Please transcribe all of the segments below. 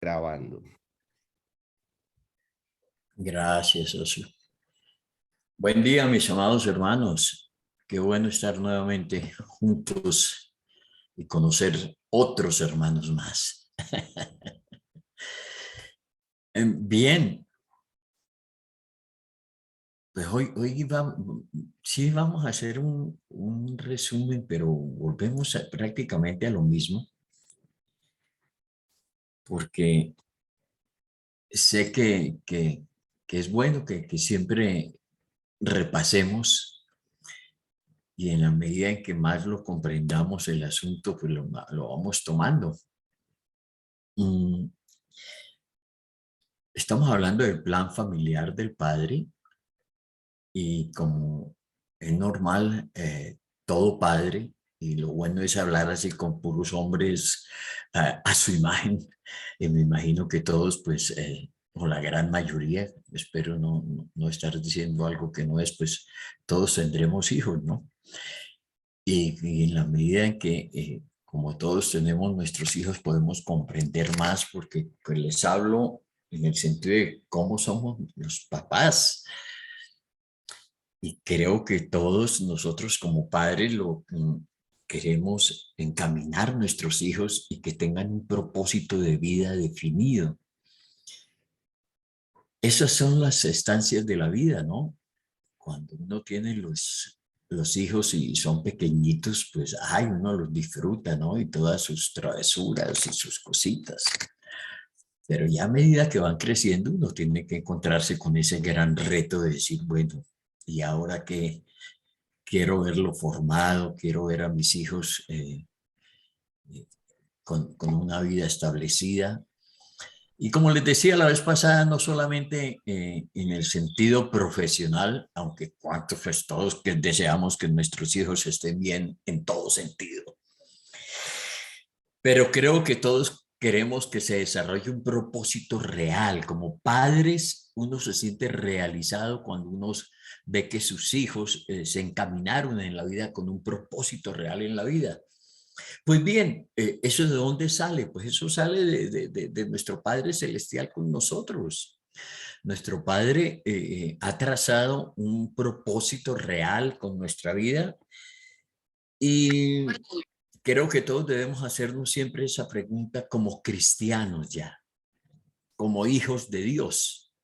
grabando. Gracias, socio. Buen día, mis amados hermanos. Qué bueno estar nuevamente juntos y conocer otros hermanos más. Bien, pues hoy sí vamos a hacer un resumen, pero volvemos prácticamente a lo mismo, porque sé que es bueno que siempre repasemos y en la medida en que más lo comprendamos el asunto, pues lo vamos tomando. Estamos hablando del plan familiar del padre y como es normal, todo padre, y lo bueno es hablar así con puros hombres a su imagen, y me imagino que todos, pues, o la gran mayoría, espero no estar diciendo algo que no es, pues todos tendremos hijos, ¿no? Y en la medida en que, como todos tenemos nuestros hijos, podemos comprender más porque pues, les hablo en el sentido de cómo somos los papás. Y creo que todos nosotros como padres queremos encaminar nuestros hijos y que tengan un propósito de vida definido. Esas son las estancias de la vida, ¿no? Cuando uno tiene los hijos y son pequeñitos, pues, ay, uno los disfruta, ¿no? Y todas sus travesuras y sus cositas. Pero ya a medida que van creciendo, uno tiene que encontrarse con ese gran reto de decir, bueno, ¿y ahora qué? Quiero verlo formado, quiero ver a mis hijos con una vida establecida. Y como les decía la vez pasada, no solamente en el sentido profesional, aunque cuantos pues todos que deseamos que nuestros hijos estén bien en todo sentido, pero creo que todos queremos que se desarrolle un propósito real. Como padres, uno se siente realizado cuando uno ve que sus hijos se encaminaron en la vida con un propósito real en la vida. Pues bien, ¿eso de dónde sale? Pues eso sale de nuestro Padre Celestial con nosotros. Nuestro Padre ha trazado un propósito real con nuestra vida y creo que todos debemos hacernos siempre esa pregunta como cristianos ya, como hijos de Dios,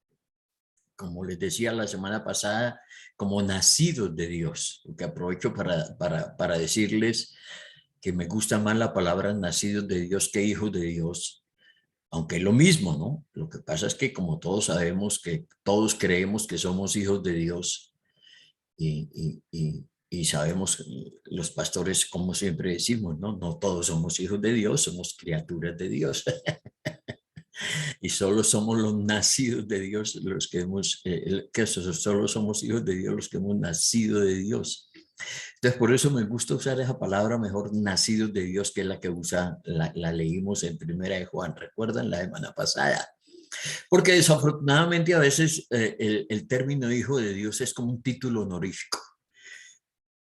como les decía la semana pasada, como nacidos de Dios, que aprovecho para decirles que me gusta más la palabra nacidos de Dios que hijos de Dios, aunque es lo mismo, ¿no? Lo que pasa es que como todos sabemos que todos creemos que somos hijos de Dios y sabemos, los pastores, como siempre decimos, ¿no? No todos somos hijos de Dios, somos criaturas de Dios. Y solo somos los nacidos de Dios los que solo somos hijos de Dios los que hemos nacido de Dios. Entonces, por eso me gusta usar esa palabra mejor, nacidos de Dios, que es la que la leímos en Primera de Juan, ¿recuerdan? La semana pasada. Porque desafortunadamente a veces el término hijo de Dios es como un título honorífico.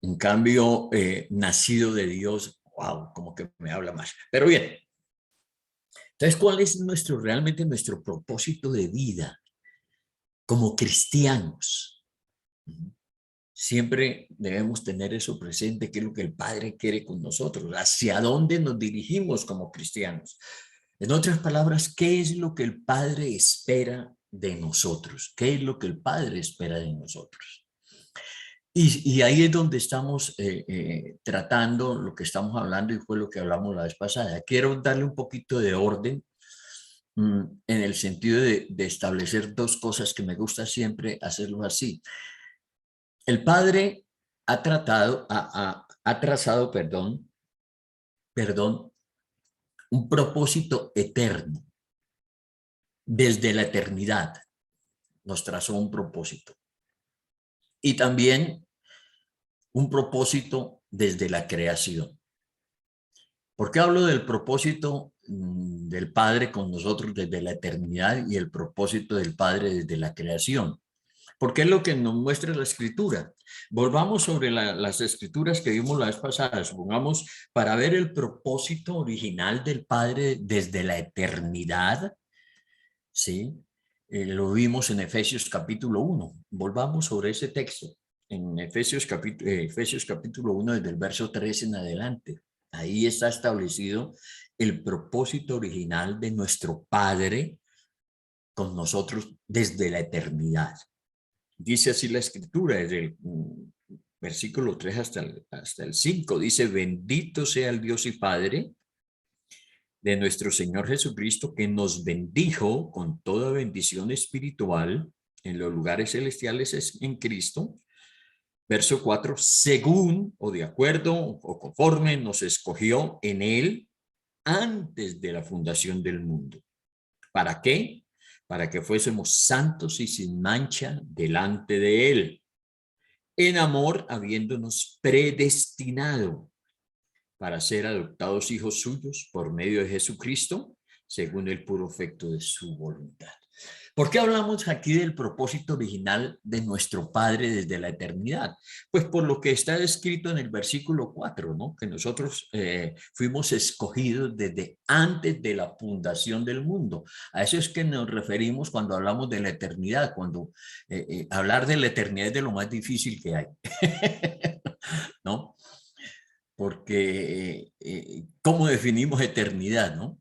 En cambio, nacido de Dios, wow, como que me habla más. Pero bien, entonces, ¿cuál es realmente nuestro propósito de vida como cristianos? Siempre debemos tener eso presente, que es lo que el Padre quiere con nosotros, hacia dónde nos dirigimos como cristianos. En otras palabras, ¿qué es lo que el Padre espera de nosotros? ¿Qué es lo que el Padre espera de nosotros? Y ahí es donde estamos tratando lo que estamos hablando y fue lo que hablamos la vez pasada. Quiero darle un poquito de orden en el sentido de establecer dos cosas que me gusta siempre hacerlo así. El Padre ha trazado, perdón, un propósito eterno. Desde la eternidad nos trazó un propósito. Y también un propósito desde la creación. ¿Por qué hablo del propósito del Padre con nosotros desde la eternidad y el propósito del Padre desde la creación? porque es lo que nos muestra la escritura. Volvamos sobre las escrituras que vimos la vez pasada, supongamos, para ver el propósito original del Padre desde la eternidad, ¿sí? Lo vimos en Efesios capítulo 1. Volvamos sobre ese texto, en Efesios capítulo 1, desde el verso 3 en adelante. Ahí está establecido el propósito original de nuestro Padre con nosotros desde la eternidad. Dice así la escritura, desde el versículo 3 hasta el 5, dice: bendito sea el Dios y Padre de nuestro Señor Jesucristo, que nos bendijo con toda bendición espiritual en los lugares celestiales en Cristo. Verso 4, según o de acuerdo o conforme nos escogió en él antes de la fundación del mundo. ¿Para qué? Para que fuésemos santos y sin mancha delante de él, en amor, habiéndonos predestinado para ser adoptados hijos suyos por medio de Jesucristo, según el puro afecto de su voluntad. ¿Por qué hablamos aquí del propósito original de nuestro Padre desde la eternidad? Pues por lo que está escrito en el versículo 4, ¿no? Que nosotros fuimos escogidos desde antes de la fundación del mundo. A eso es que nos referimos cuando hablamos de la eternidad, cuando hablar de la eternidad es de lo más difícil que hay, ¿no? Porque ¿cómo definimos eternidad, no?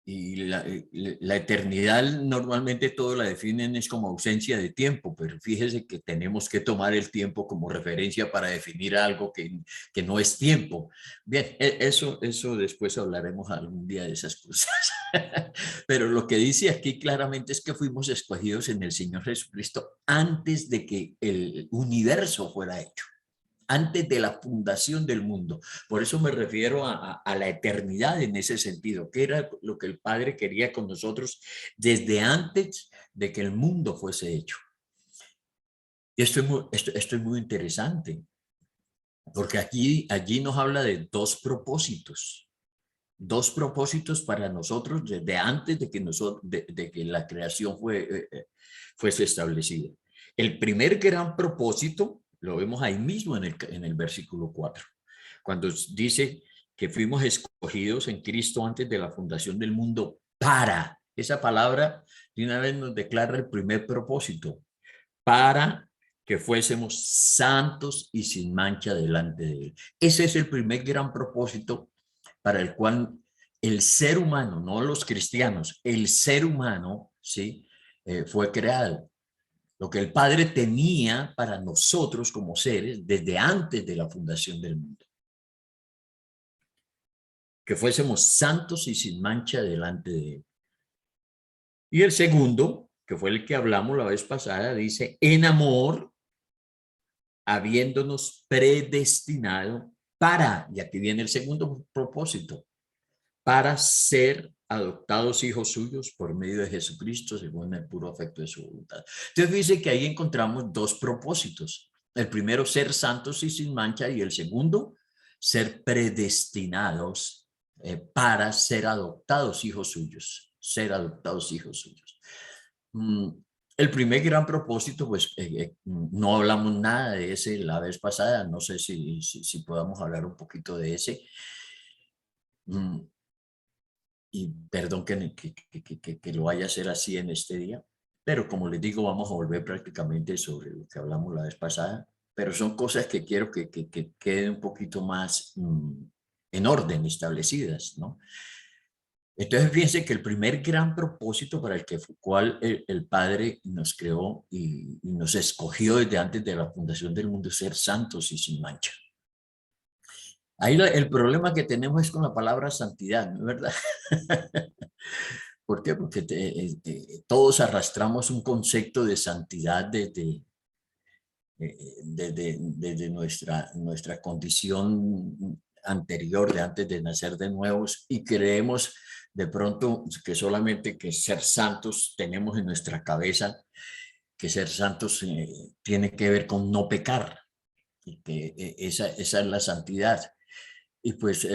Y la eternidad normalmente todo la definen es como ausencia de tiempo, pero fíjese que tenemos que tomar el tiempo como referencia para definir algo que no es tiempo. Bien, eso después hablaremos algún día de esas cosas. Pero lo que dice aquí claramente es que fuimos escogidos en el Señor Jesucristo antes de que el universo fuera hecho, antes de la fundación del mundo. Por eso me refiero a la eternidad en ese sentido, que era lo que el Padre quería con nosotros desde antes de que el mundo fuese hecho. Y esto es muy interesante, porque allí nos habla de dos propósitos para nosotros desde antes de que la creación fuese establecida. El primer gran propósito lo vemos ahí mismo en el versículo 4, cuando dice que fuimos escogidos en Cristo antes de la fundación del mundo para, esa palabra de una vez nos declara el primer propósito, para que fuésemos santos y sin mancha delante de él. Ese es el primer gran propósito para el cual el ser humano, no los cristianos, el ser humano, ¿sí? Fue creado. Lo que el Padre tenía para nosotros como seres desde antes de la fundación del mundo. Que fuésemos santos y sin mancha delante de él. Y el segundo, que fue el que hablamos la vez pasada, dice, en amor, habiéndonos predestinado para, y aquí viene el segundo propósito, para ser adoptados hijos suyos por medio de Jesucristo, según el puro afecto de su voluntad. Entonces dice que ahí encontramos dos propósitos. El primero, ser santos y sin mancha, y el segundo, ser predestinados para ser adoptados hijos suyos, ser adoptados hijos suyos. El primer gran propósito, pues no hablamos nada de ese la vez pasada, no sé si podamos hablar un poquito de ese. Y perdón que lo vaya a hacer así en este día, pero como les digo, vamos a volver prácticamente sobre lo que hablamos la vez pasada, pero son cosas que quiero que queden un poquito más en orden, establecidas, ¿no? Entonces, fíjense que el primer gran propósito para el cual el Padre nos creó y nos escogió desde antes de la fundación del mundo es ser santos y sin mancha. Ahí el problema que tenemos es con la palabra santidad, ¿no es verdad? ¿Por qué? Porque todos arrastramos un concepto de santidad desde nuestra condición anterior, de antes de nacer de nuevos, y creemos de pronto que solamente que ser santos tenemos en nuestra cabeza, que ser santos tiene que ver con no pecar, y que esa es la santidad. Y pues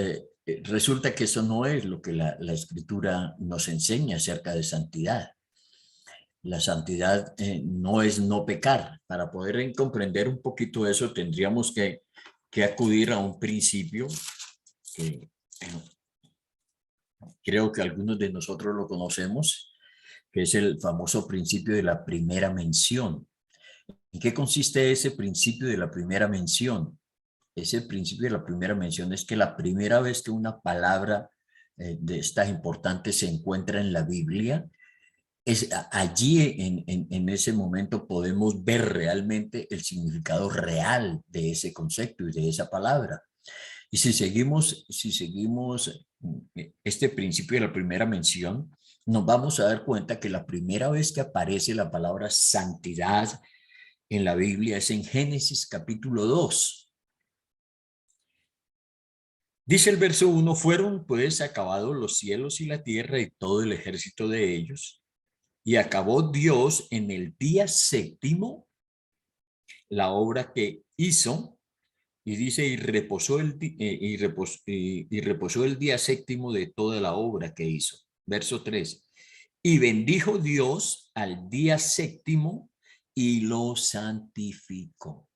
resulta que eso no es lo que la Escritura nos enseña acerca de santidad. La santidad no es no pecar. Para poder comprender un poquito eso, tendríamos que acudir a un principio que creo que algunos de nosotros lo conocemos, que es el famoso principio de la primera mención. ¿En qué consiste ese principio de la primera mención? Ese principio de la primera mención es que la primera vez que una palabra de estas importantes se encuentra en la Biblia, es allí en ese momento podemos ver realmente el significado real de ese concepto y de esa palabra. Y si seguimos este principio de la primera mención, nos vamos a dar cuenta que la primera vez que aparece la palabra santidad en la Biblia es en Génesis capítulo 2. Dice el verso 1, fueron pues acabados los cielos y la tierra y todo el ejército de ellos, y acabó Dios en el día séptimo la obra que hizo, y dice, y reposó el día séptimo de toda la obra que hizo. Verso 3, y bendijo Dios al día séptimo y lo santificó.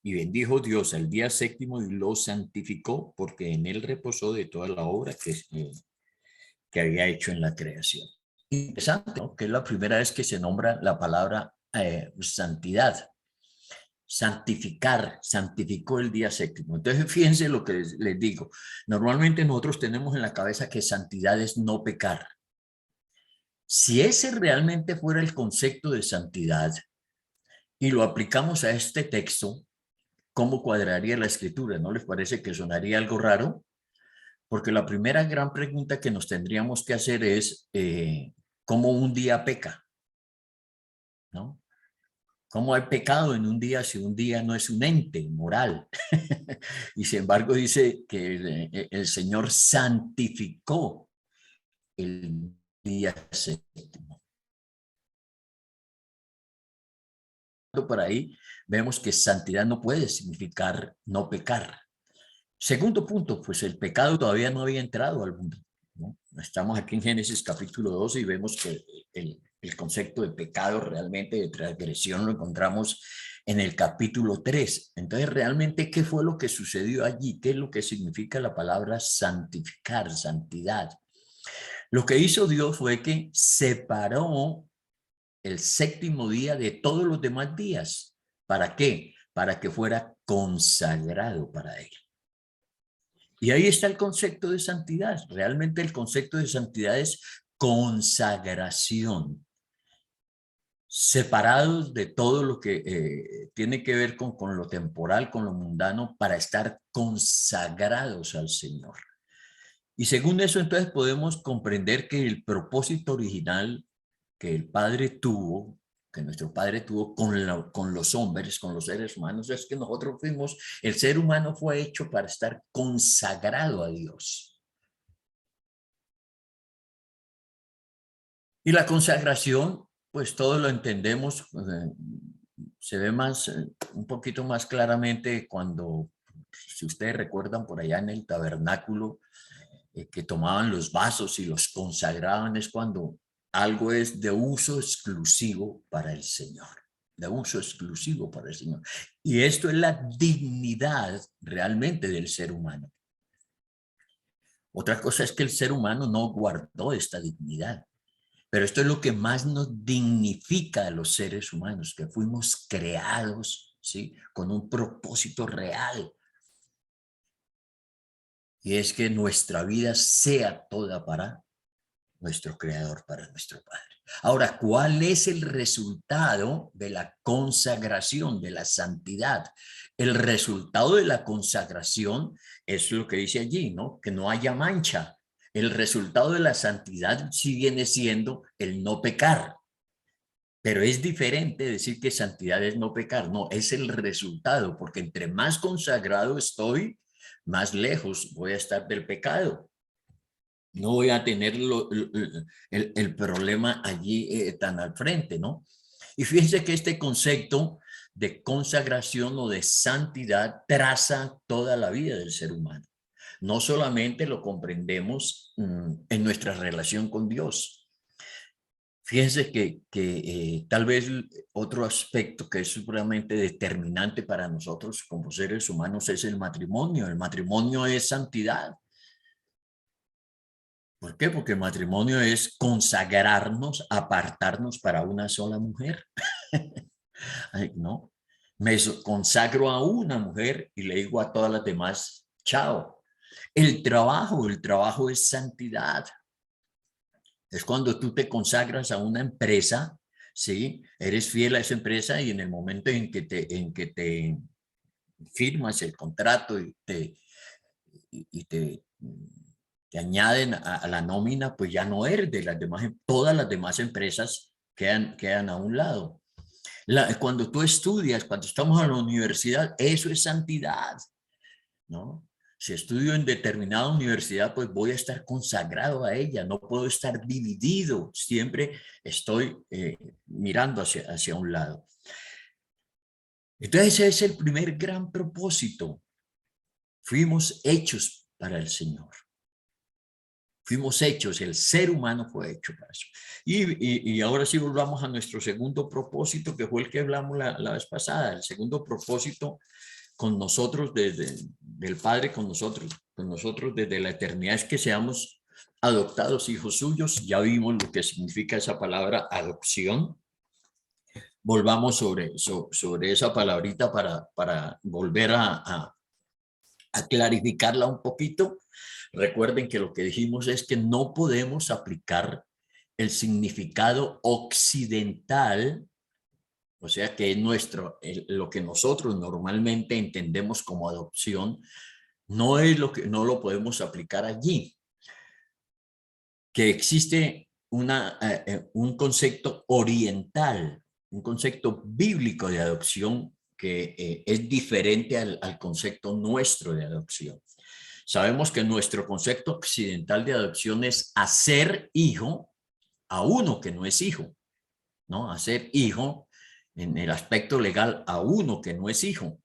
Y bendijo Dios al día séptimo y lo santificó, porque en él reposó de toda la obra que había hecho en la creación. Interesante, ¿no? Que es la primera vez que se nombra la palabra santidad. Santificar, santificó el día séptimo. Entonces, fíjense lo que les digo. Normalmente nosotros tenemos en la cabeza que santidad es no pecar. Si ese realmente fuera el concepto de santidad y lo aplicamos a este texto, ¿cómo cuadraría la escritura? ¿No les parece que sonaría algo raro? Porque la primera gran pregunta que nos tendríamos que hacer es, ¿cómo un día peca? ¿No? ¿Cómo hay pecado en un día si un día no es un ente moral? Y sin embargo dice que el Señor santificó el día séptimo. Por ahí vemos que santidad no puede significar no pecar. Segundo punto, pues el pecado todavía no había entrado al mundo, ¿no? Estamos aquí en Génesis capítulo 2 y vemos que el concepto de pecado realmente, de transgresión, lo encontramos en el capítulo 3. Entonces, realmente, ¿qué fue lo que sucedió allí? ¿Qué es lo que significa la palabra santificar, santidad? Lo que hizo Dios fue que separó el séptimo día de todos los demás días. ¿Para qué? Para que fuera consagrado para él. Y ahí está el concepto de santidad. Realmente el concepto de santidad es consagración, separados de todo lo que tiene que ver con lo temporal, con lo mundano, para estar consagrados al Señor. Y según eso, entonces podemos comprender que el propósito original que el Padre tuvo, que nuestro Padre tuvo con los hombres, con los seres humanos, es que nosotros fuimos, el ser humano fue hecho para estar consagrado a Dios. Y la consagración, pues todos lo entendemos, se ve más, un poquito más claramente cuando, si ustedes recuerdan por allá en el tabernáculo, que tomaban los vasos y los consagraban, es cuando algo es de uso exclusivo para el Señor, de uso exclusivo para el Señor. Y esto es la dignidad realmente del ser humano. Otra cosa es que el ser humano no guardó esta dignidad, pero esto es lo que más nos dignifica a los seres humanos, que fuimos creados, ¿sí?, con un propósito real. Y es que nuestra vida sea toda para nuestro Creador, para nuestro Padre. Ahora, ¿cuál es el resultado de la consagración, de la santidad? El resultado de la consagración es lo que dice allí, ¿no? Que no haya mancha. El resultado de la santidad sí viene siendo el no pecar. Pero es diferente decir que santidad es no pecar. No, es el resultado, porque entre más consagrado estoy, más lejos voy a estar del pecado. No voy a tener el problema allí tan al frente, ¿no? Y fíjense que este concepto de consagración o de santidad traza toda la vida del ser humano. No solamente lo comprendemos en nuestra relación con Dios. Fíjense que tal vez otro aspecto que es supremamente determinante para nosotros como seres humanos es el matrimonio. El matrimonio es santidad. ¿Por qué? Porque el matrimonio es consagrarnos, apartarnos para una sola mujer. Ay, no, consagro a una mujer y le digo a todas las demás, chao. El trabajo es santidad. Es cuando tú te consagras a una empresa, ¿sí? Eres fiel a esa empresa y en el momento en que te firmas el contrato y te añaden a la nómina, pues ya no eres de las demás, todas las demás empresas quedan a un lado. Cuando tú estudias, cuando estamos en la universidad, eso es santidad, ¿no? Si estudio en determinada universidad, pues voy a estar consagrado a ella, no puedo estar dividido, siempre estoy mirando hacia un lado. Entonces ese es el primer gran propósito. Fuimos hechos para el Señor. Fuimos hechos, el ser humano fue hecho para eso. Y ahora sí volvamos a nuestro segundo propósito, que fue el que hablamos la vez pasada. El segundo propósito con nosotros, del Padre con nosotros desde la eternidad, es que seamos adoptados hijos suyos. Ya vimos lo que significa esa palabra adopción. Volvamos sobre esa palabrita para volver a clarificarla un poquito. Recuerden que lo que dijimos es que no podemos aplicar el significado occidental, o sea que lo que nosotros normalmente entendemos como adopción, no lo podemos aplicar allí. Que existe un concepto oriental, un concepto bíblico de adopción que es diferente al concepto nuestro de adopción. Sabemos que nuestro concepto occidental de adopción es hacer hijo a uno que no es hijo, ¿no? Hacer hijo en el aspecto legal a uno que no es hijo.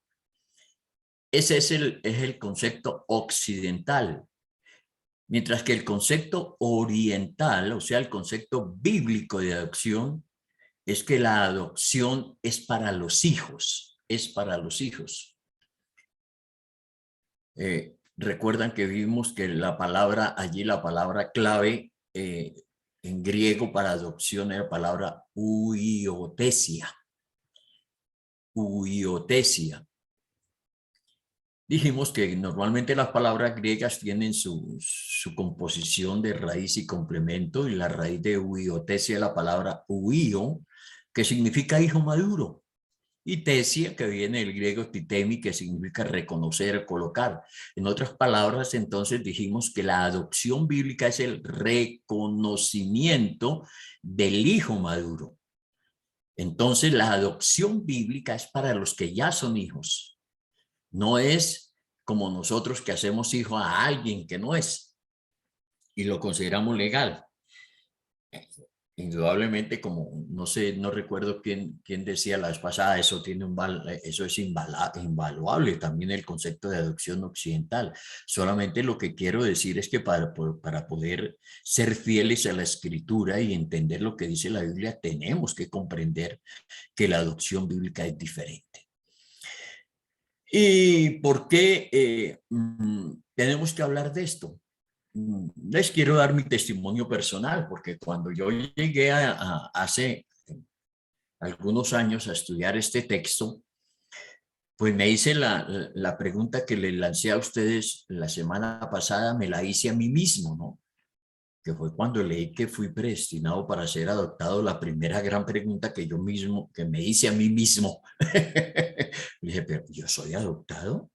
Ese es el concepto occidental. Mientras que el concepto oriental, o sea, el concepto bíblico de adopción, es que la adopción es para los hijos, es para los hijos. Recuerdan que vimos que la palabra clave en griego para adopción era la palabra huiotesia. Huiotesia. Dijimos que normalmente las palabras griegas tienen su composición de raíz y complemento, y la raíz de huiotesia es la palabra huio, que significa hijo maduro, y tesia, que viene del griego titemi, que significa reconocer, colocar. En otras palabras, entonces dijimos que la adopción bíblica es el reconocimiento del hijo maduro. Entonces, la adopción bíblica es para los que ya son hijos. No es como nosotros que hacemos hijo a alguien que no es y lo consideramos legal. Indudablemente, como no sé, no recuerdo quién decía la vez pasada, eso es invaluable también el concepto de adopción occidental. Solamente lo que quiero decir es que para poder ser fieles a la escritura y entender lo que dice la Biblia, tenemos que comprender que la adopción bíblica es diferente. ¿Y por qué tenemos que hablar de esto? Les quiero dar mi testimonio personal, porque cuando yo llegué hace algunos años a estudiar este texto, pues me hice la pregunta que les lancé a ustedes la semana pasada, me la hice a mí mismo, ¿no? Que fue cuando leí que fui predestinado para ser adoptado, la primera gran pregunta que me hice a mí mismo. Dije, pero ¿yo soy adoptado?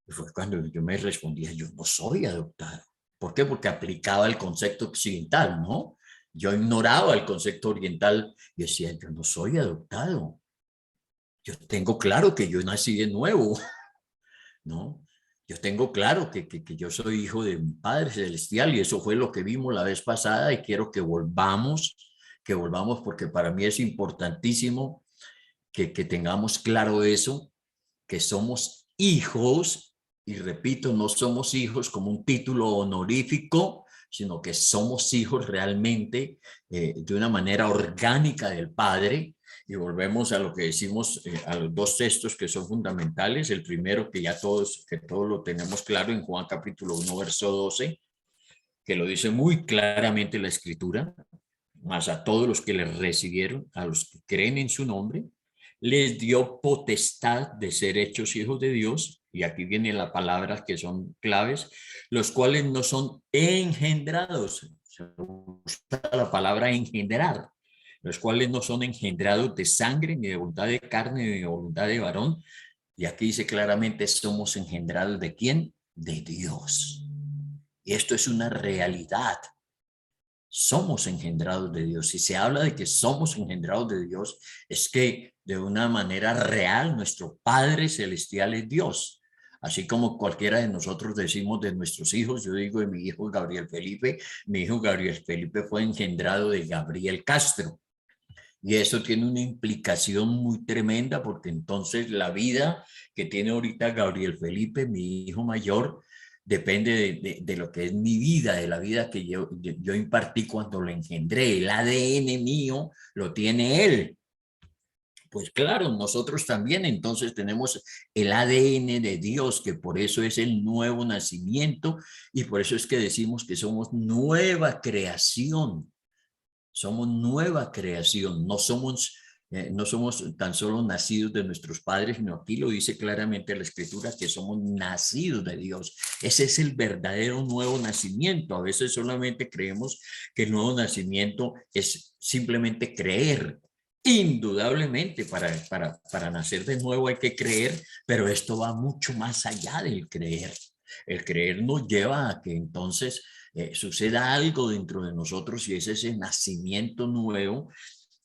Y fue cuando yo me respondía, yo no soy adoptado. ¿Por qué? Porque aplicaba el concepto occidental, ¿no? Yo ignoraba el concepto oriental y decía, yo no soy adoptado. Yo tengo claro que yo nací de nuevo, ¿no? Yo tengo claro que yo soy hijo de mi Padre Celestial, y eso fue lo que vimos la vez pasada, y quiero que volvamos porque para mí es importantísimo que tengamos claro eso, que somos hijos, y repito, no somos hijos como un título honorífico, sino que somos hijos realmente de una manera orgánica del Padre. Y volvemos a lo que decimos, a los dos textos que son fundamentales. El primero que todos lo tenemos claro en Juan capítulo 1, verso 12, que lo dice muy claramente la Escritura: mas a todos los que le recibieron, a los que creen en su nombre, les dio potestad de ser hechos hijos de Dios. Y aquí vienen las palabras que son claves: los cuales no son engendrados. Se usa la palabra engendrar. Los cuales no son engendrados de sangre, ni de voluntad de carne, ni de voluntad de varón. Y aquí dice claramente: somos engendrados ¿de quién? De Dios. Y esto es una realidad. Somos engendrados de Dios. Si se habla de que somos engendrados de Dios, es que de una manera real nuestro Padre Celestial es Dios. Así como cualquiera de nosotros decimos de nuestros hijos, yo digo de mi hijo Gabriel Felipe, mi hijo Gabriel Felipe fue engendrado de Gabriel Castro. Y eso tiene una implicación muy tremenda, porque entonces la vida que tiene ahorita Gabriel Felipe, mi hijo mayor, depende de lo que es mi vida, de la vida que yo impartí cuando lo engendré. El ADN mío lo tiene él. Pues claro, nosotros también entonces tenemos el ADN de Dios, que por eso es el nuevo nacimiento, y por eso es que decimos que somos nueva creación. Somos nueva creación, no somos tan solo nacidos de nuestros padres, sino aquí lo dice claramente la Escritura, que somos nacidos de Dios. Ese es el verdadero nuevo nacimiento. A veces solamente creemos que el nuevo nacimiento es simplemente creer. Indudablemente, para nacer de nuevo hay que creer, pero esto va mucho más allá del creer. El creer nos lleva a que entonces suceda algo dentro de nosotros, y es ese nacimiento nuevo.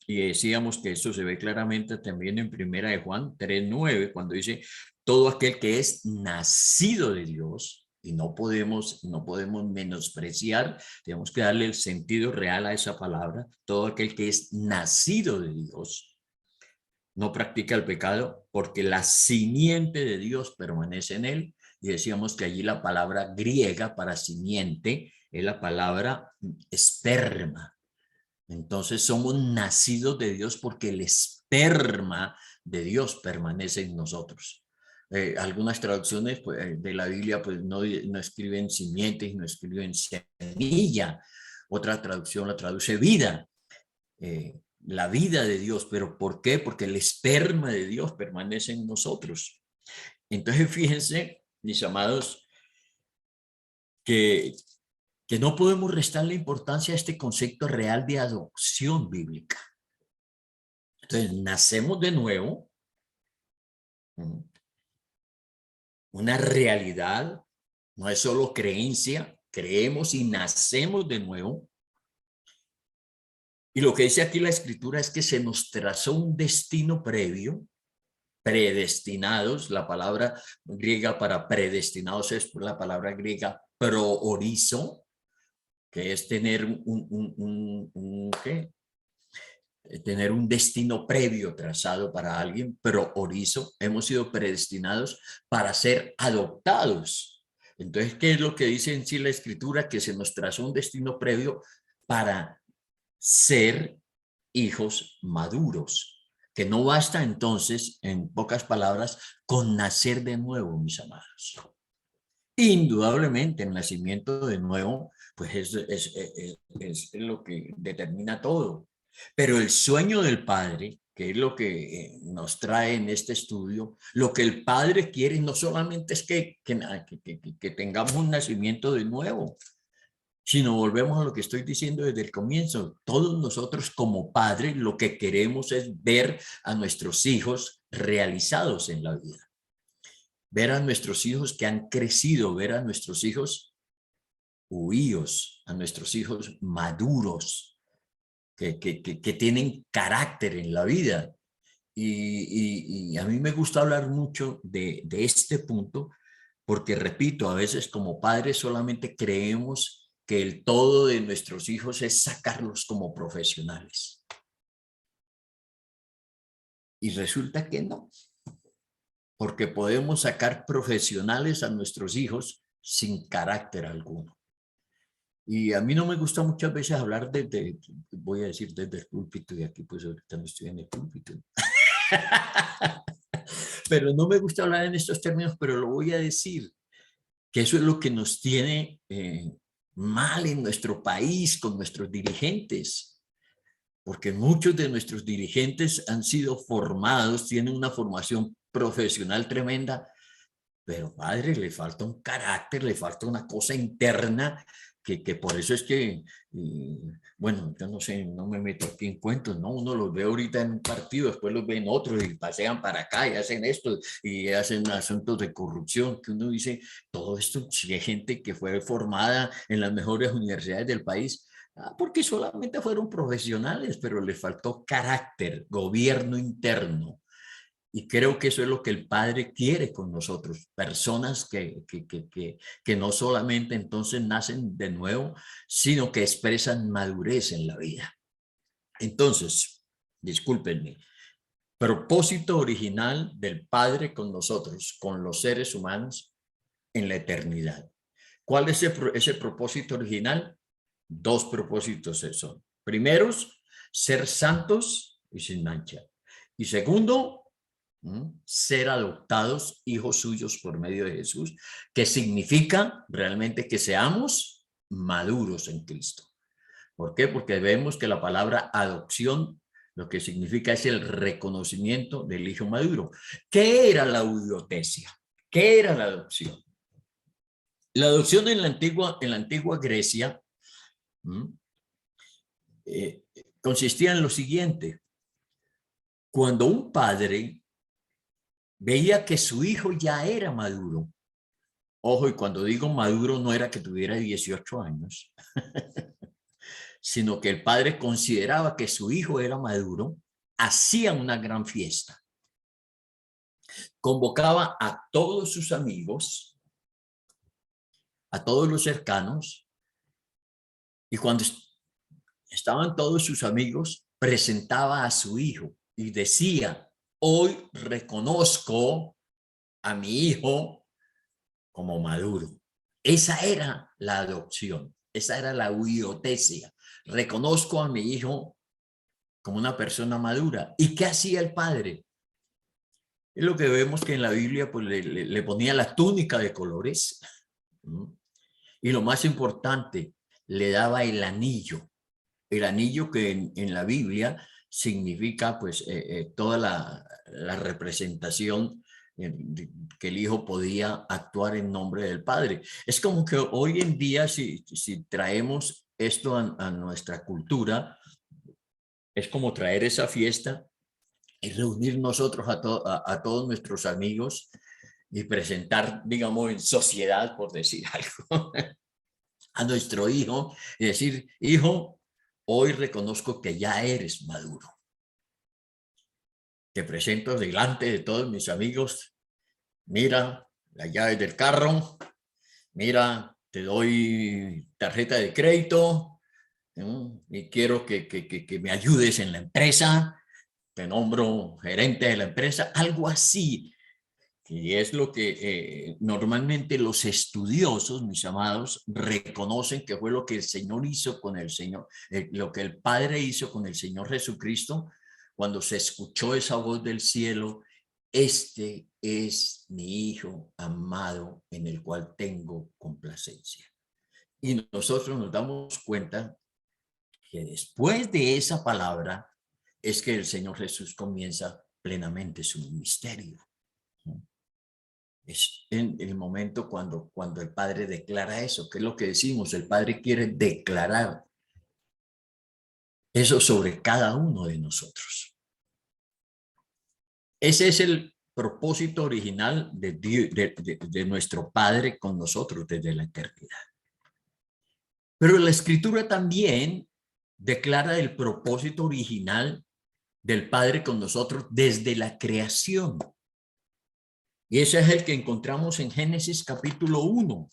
Y decíamos que esto se ve claramente también en Primera de Juan 3:9, cuando dice: todo aquel que es nacido de Dios. Y no podemos menospreciar, tenemos que darle el sentido real a esa palabra: todo aquel que es nacido de Dios no practica el pecado, porque la simiente de Dios permanece en él. Y decíamos que allí la palabra griega para simiente es la palabra esperma. Entonces somos nacidos de Dios porque el esperma de Dios permanece en nosotros. Algunas traducciones pues, de la Biblia pues no escriben simiente, no escriben semilla. Otra traducción la traduce vida. La vida de Dios. ¿Pero por qué? Porque el esperma de Dios permanece en nosotros. Entonces fíjense, mis amados, que, que no podemos restarle importancia a este concepto real de adopción bíblica. Entonces nacemos de nuevo, una realidad, no es solo creencia, creemos y nacemos de nuevo. Y lo que dice aquí la Escritura es que se nos trazó un destino previo, predestinados. La palabra griega para predestinados es la palabra griega proorizo, que es tener ¿qué? Tener un destino previo trazado para alguien. Proorizo, hemos sido predestinados para ser adoptados. Entonces, ¿qué es lo que dice en sí la Escritura? Que se nos trazó un destino previo para ser hijos maduros, que no basta entonces, en pocas palabras, con nacer de nuevo, mis amados. Indudablemente el nacimiento de nuevo pues es lo que determina todo, pero el sueño del Padre, que es lo que nos trae en este estudio, lo que el Padre quiere no solamente es que tengamos un nacimiento de nuevo, sino volvemos a lo que estoy diciendo desde el comienzo. Todos nosotros como padres lo que queremos es ver a nuestros hijos realizados en la vida, ver a nuestros hijos que han crecido, ver a nuestros hijos huíos, a nuestros hijos maduros, que tienen carácter en la vida. Y a mí me gusta hablar mucho de este punto, porque repito, a veces como padres solamente creemos que el todo de nuestros hijos es sacarlos como profesionales. Y resulta que no, porque podemos sacar profesionales a nuestros hijos sin carácter alguno. Y a mí no me gusta muchas veces hablar voy a decir desde el púlpito, y aquí pues ahorita no estoy en el púlpito. Pero no me gusta hablar en estos términos, pero lo voy a decir, que eso es lo que nos tiene mal en nuestro país con nuestros dirigentes, porque muchos de nuestros dirigentes han sido formados, tienen una formación profesional tremenda, pero padre, le falta un carácter, le falta una cosa interna que por eso es que, bueno, yo no sé, no me meto aquí en cuentos, ¿no? Uno los ve ahorita en un partido, después los ve en otro y pasean para acá y hacen esto y hacen asuntos de corrupción, que uno dice, todo esto, si hay gente que fue formada en las mejores universidades del país, porque solamente fueron profesionales, pero le faltó carácter, gobierno interno. Y creo que eso es lo que el Padre quiere con nosotros, personas que no solamente entonces nacen de nuevo, sino que expresan madurez en la vida. Entonces, discúlpenme, propósito original del Padre con nosotros, con los seres humanos en la eternidad. ¿Cuál es ese propósito original? Dos propósitos son. Primeros, ser santos y sin mancha. Y segundo, ser adoptados hijos suyos por medio de Jesús, que significa realmente que seamos maduros en Cristo. ¿Por qué? Porque vemos que la palabra adopción lo que significa es el reconocimiento del hijo maduro. ¿Qué era la eudotesia? ¿Qué era la adopción? La adopción en la antigua Grecia consistía en lo siguiente. Cuando un padre veía que su hijo ya era maduro, ojo, y cuando digo maduro no era que tuviera 18 años, sino que el padre consideraba que su hijo era maduro, hacía una gran fiesta. Convocaba a todos sus amigos, a todos los cercanos, y cuando estaban todos sus amigos, presentaba a su hijo y decía, hoy reconozco a mi hijo como maduro. Esa era la adopción, esa era la huiotesia. Reconozco a mi hijo como una persona madura. ¿Y qué hacía el padre? Es lo que vemos que en la Biblia pues, le ponía la túnica de colores. Y lo más importante, le daba el anillo que en la Biblia significa pues toda la representación que el hijo podía actuar en nombre del padre. Es como que hoy en día si traemos esto a nuestra cultura, es como traer esa fiesta y reunir nosotros a todos nuestros amigos y presentar, digamos, en sociedad, por decir algo, a nuestro hijo y decir, hijo, hoy reconozco que ya eres maduro. Te presento delante de todos mis amigos. Mira las llaves del carro. Mira, te doy tarjeta de crédito. Y quiero que me ayudes en la empresa. Te nombro gerente de la empresa. Algo así. Y es lo que normalmente los estudiosos, mis amados, reconocen que fue lo que el Señor hizo con el Señor, lo que el Padre hizo con el Señor Jesucristo, cuando se escuchó esa voz del cielo, este es mi Hijo amado en el cual tengo complacencia. Y nosotros nos damos cuenta que después de esa palabra es que el Señor Jesús comienza plenamente su ministerio. Es en el momento cuando el Padre declara eso, que es lo que decimos, el Padre quiere declarar eso sobre cada uno de nosotros. Ese es el propósito original de nuestro Padre con nosotros desde la eternidad. Pero la Escritura también declara el propósito original del Padre con nosotros desde la creación. Y ese es el que encontramos en Génesis capítulo 1.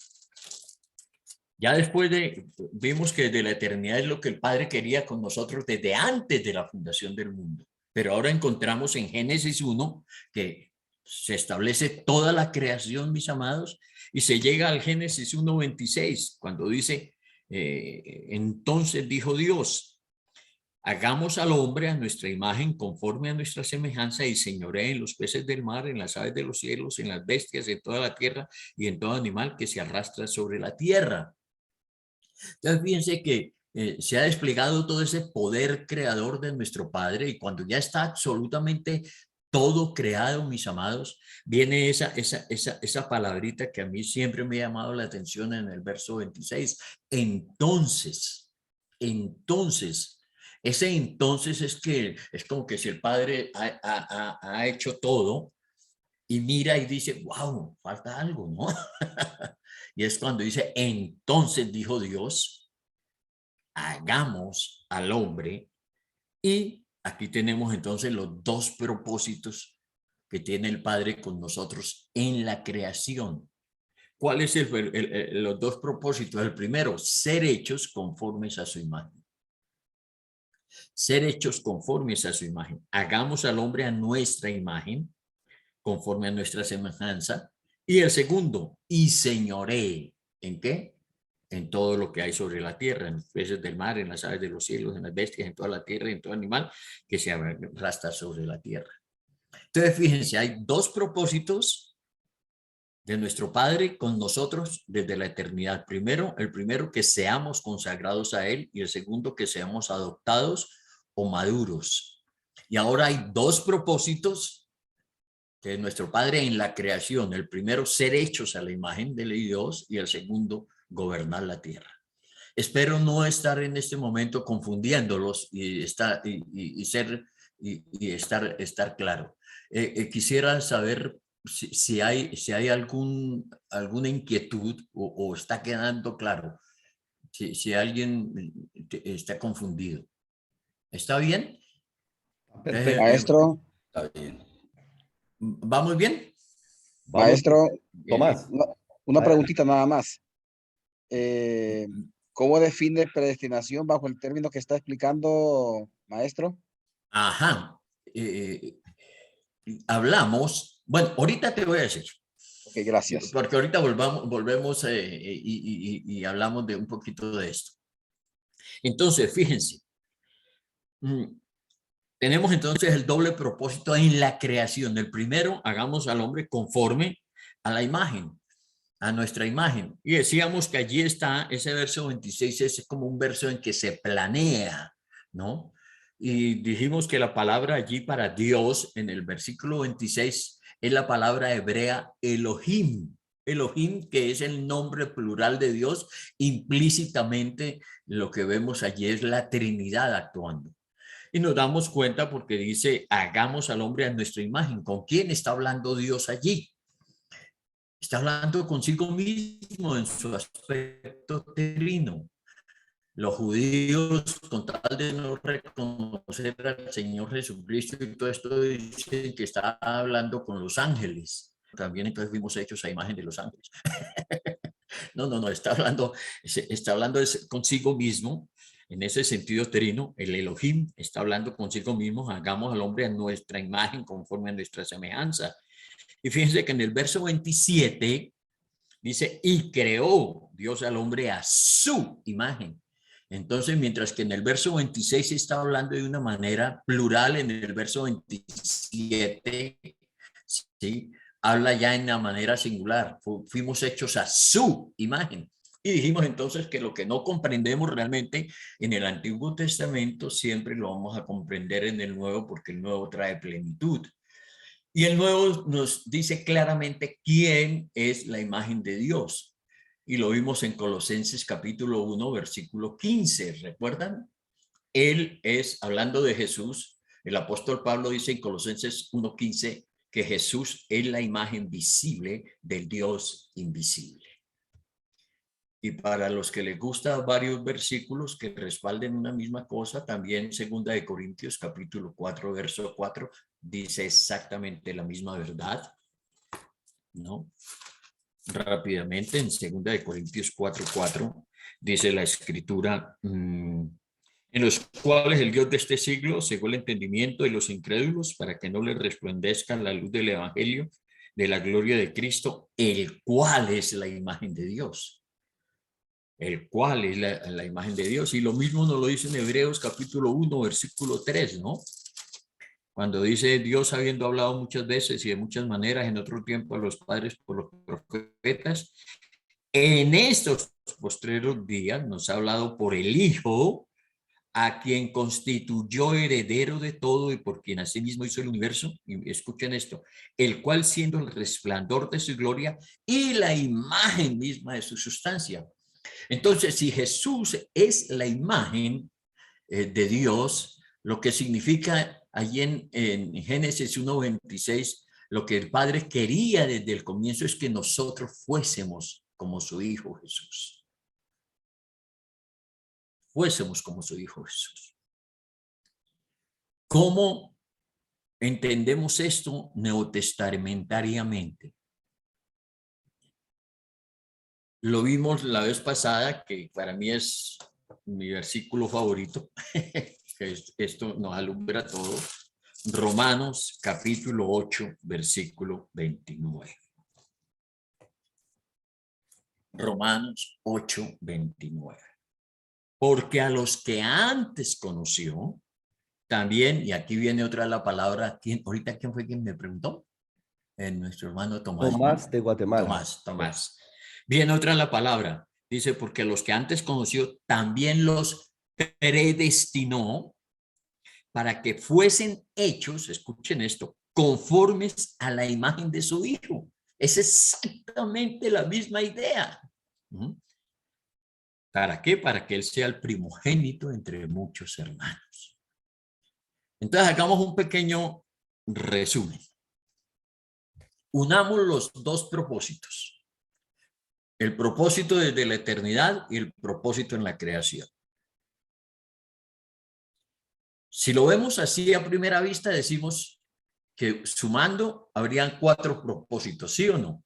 Ya después vimos que desde la eternidad es lo que el Padre quería con nosotros desde antes de la fundación del mundo. Pero ahora encontramos en Génesis 1 que se establece toda la creación, mis amados, y se llega al Génesis 1:26, cuando dice, Entonces dijo Dios, hagamos al hombre a nuestra imagen, conforme a nuestra semejanza, y señoree en los peces del mar, en las aves de los cielos, en las bestias, en toda la tierra y en todo animal que se arrastra sobre la tierra. Entonces, fíjense que se ha desplegado todo ese poder creador de nuestro Padre, y cuando ya está absolutamente todo creado, mis amados, viene esa palabrita que a mí siempre me ha llamado la atención en el verso 26. Entonces, ese entonces es que es como que si el Padre ha hecho todo y mira y dice, wow, falta algo, ¿no? Y es cuando dice, entonces dijo Dios, hagamos al hombre. Y aquí tenemos entonces los dos propósitos que tiene el Padre con nosotros en la creación. ¿Cuáles son los dos propósitos? El primero, ser hechos conformes a su imagen. Ser hechos conformes a su imagen. Hagamos al hombre a nuestra imagen, conforme a nuestra semejanza. Y el segundo, y señoree. ¿En qué? En todo lo que hay sobre la tierra, en los peces del mar, en las aves de los cielos, en las bestias, en toda la tierra y en todo animal que se arrastra sobre la tierra. Entonces, fíjense, hay dos propósitos de nuestro Padre con nosotros desde la eternidad. Primero, el primero, que seamos consagrados a Él, y el segundo, que seamos adoptados o maduros. Y ahora hay dos propósitos de nuestro Padre en la creación. El primero, ser hechos a la imagen de Dios, y el segundo, gobernar la tierra. Espero no estar en este momento confundiéndolos y estar claro. Quisiera saber si hay alguna inquietud o está quedando claro, si alguien está confundido. ¿Está bien? Perfecto. Maestro, Está bien. ¿Va muy bien? Vamos, maestro, Bien, bien. Tomás. una Adelante. preguntita nada más. ¿Cómo define predestinación bajo el término que está explicando, maestro? Ajá. Hablamos, bueno, ahorita te voy a decir, Ok, gracias. porque ahorita volvemos y hablamos de un poquito de esto. Entonces, fíjense, tenemos entonces el doble propósito en la creación. El primero, hagamos al hombre conforme a la imagen, a nuestra imagen. Y decíamos que allí está ese verso 26, es como un verso en que se planea, ¿no? Y dijimos que la palabra allí para Dios en el versículo 26 es la palabra hebrea Elohim. Elohim, que es el nombre plural de Dios, implícitamente lo que vemos allí es la Trinidad actuando. Y nos damos cuenta porque dice, hagamos al hombre a nuestra imagen. ¿Con quién está hablando Dios allí? Está hablando consigo mismo en su aspecto trino. Los judíos, con tal de no reconocer al Señor Jesucristo y todo esto, dicen que está hablando con los ángeles. También entonces fuimos hechos a imagen de los ángeles. No, está hablando consigo mismo. En ese sentido trino, el Elohim está hablando consigo mismo, hagamos al hombre a nuestra imagen, conforme a nuestra semejanza. Y fíjense que en el verso 27 dice, y creó Dios al hombre a su imagen. Entonces, mientras que en el verso 26 se está hablando de una manera plural, en el verso 27, ¿sí?, habla ya en la manera singular. Fuimos hechos a su imagen. Y dijimos entonces que lo que no comprendemos realmente en el Antiguo Testamento siempre lo vamos a comprender en el Nuevo, porque el Nuevo trae plenitud. Y el Nuevo nos dice claramente quién es la imagen de Dios. Y lo vimos en Colosenses capítulo 1, versículo 15. ¿Recuerdan? Él es, hablando de Jesús, el apóstol Pablo dice en Colosenses 1:15 que Jesús es la imagen visible del Dios invisible. Y para los que les gusta varios versículos que respalden una misma cosa, también segunda de Corintios capítulo 4, verso 4, dice exactamente la misma verdad, ¿no? Rápidamente, en segunda de Corintios 4:4, dice la escritura, en los cuales el Dios de este siglo cegó el entendimiento de los incrédulos para que no les resplandezca la luz del evangelio de la gloria de Cristo, el cual es la imagen de Dios. el cual es la imagen de Dios. Y lo mismo nos lo dice en Hebreos capítulo 1, versículo 3, ¿no? Cuando dice Dios, habiendo hablado muchas veces y de muchas maneras en otro tiempo a los padres por los profetas, en estos postreros días nos ha hablado por el Hijo, a quien constituyó heredero de todo y por quien asimismo hizo el universo. Y escuchen esto, el cual siendo el resplandor de su gloria y la imagen misma de su sustancia. Entonces, si Jesús es la imagen de Dios, lo que significa allí en Génesis 1:26, lo que el Padre quería desde el comienzo es que nosotros fuésemos como su Hijo Jesús. Fuésemos como su Hijo Jesús. ¿Cómo entendemos esto neotestamentariamente? Lo vimos la vez pasada, que para mí es mi versículo favorito, que esto nos alumbra todo. Romanos capítulo 8, versículo 29. Romanos 8, 29. Porque a los que antes conoció, también, y aquí viene otra la palabra, ahorita quién fue quien me preguntó? Nuestro hermano Tomás. Tomás de Guatemala. Tomás. Viene otra la palabra, dice, porque a los que antes conoció, también los predestinó para que fuesen hechos, escuchen esto, conformes a la imagen de su Hijo. Es exactamente la misma idea. ¿Para qué? Para que Él sea el primogénito entre muchos hermanos. Entonces, hagamos un pequeño resumen. Unamos los dos propósitos. El propósito desde la eternidad y el propósito en la creación. Si lo vemos así a primera vista, decimos que sumando habrían 4 propósitos, ¿sí o no?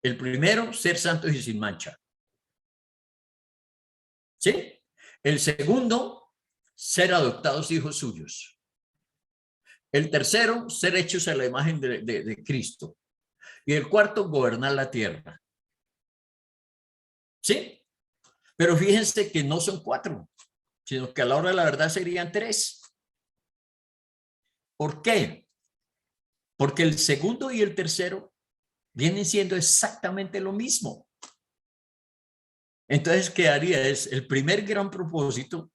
El primero, ser santos y sin mancha. ¿Sí? El segundo, ser adoptados hijos suyos. El tercero, ser hechos a la imagen de Cristo. Y el cuarto, gobernar la tierra. ¿Sí? Pero fíjense que no son 4, sino que a la hora de la verdad serían 3. ¿Por qué? Porque el segundo y el tercero vienen siendo exactamente lo mismo. Entonces, ¿qué haría? Es el primer gran propósito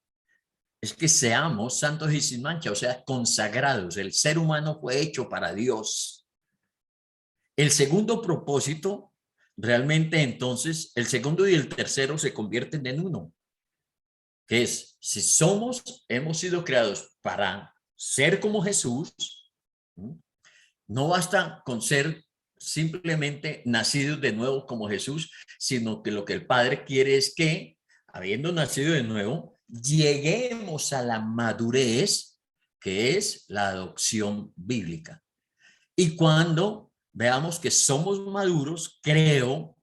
es que seamos santos y sin mancha, o sea, consagrados. El ser humano fue hecho para Dios. El segundo propósito, realmente entonces, el segundo y el tercero se convierten en uno, que es, si hemos sido creados para ser como Jesús, no basta con ser simplemente nacidos de nuevo como Jesús, sino que lo que el Padre quiere es que, habiendo nacido de nuevo, lleguemos a la madurez, que es la adopción bíblica. Y cuando veamos que somos maduros, creo,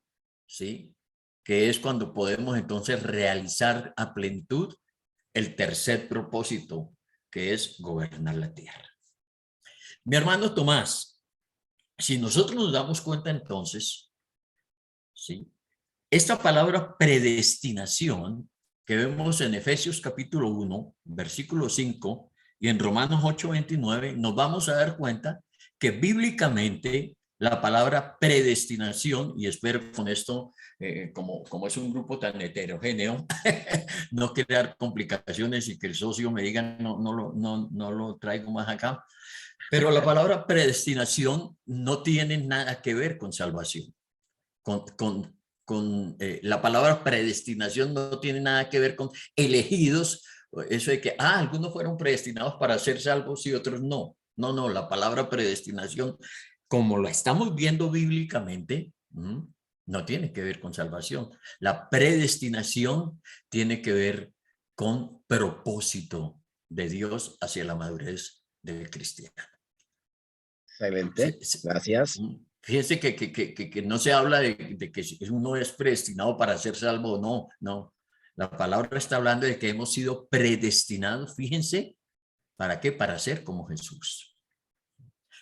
¿sí?, que es cuando podemos entonces realizar a plenitud el tercer propósito, que es gobernar la tierra. Mi hermano Tomás, si nosotros nos damos cuenta entonces, ¿sí?, esta palabra predestinación que vemos en Efesios capítulo 1, versículo 5 y en Romanos 8, 29, nos vamos a dar cuenta que bíblicamente la palabra predestinación, y espero con esto, como es un grupo tan heterogéneo, no crear complicaciones y que el socio me diga no lo traigo más acá, pero la palabra predestinación no tiene nada que ver con salvación. La palabra predestinación no tiene nada que ver con elegidos, eso de que algunos fueron predestinados para ser salvos y otros no. No, la palabra predestinación, como la estamos viendo bíblicamente, no tiene que ver con salvación. La predestinación tiene que ver con propósito de Dios hacia la madurez del cristiano. Excelente, gracias. Fíjense que no se habla de que uno es predestinado para ser salvo o no. La palabra está hablando de que hemos sido predestinados, fíjense, ¿para qué? Para ser como Jesús.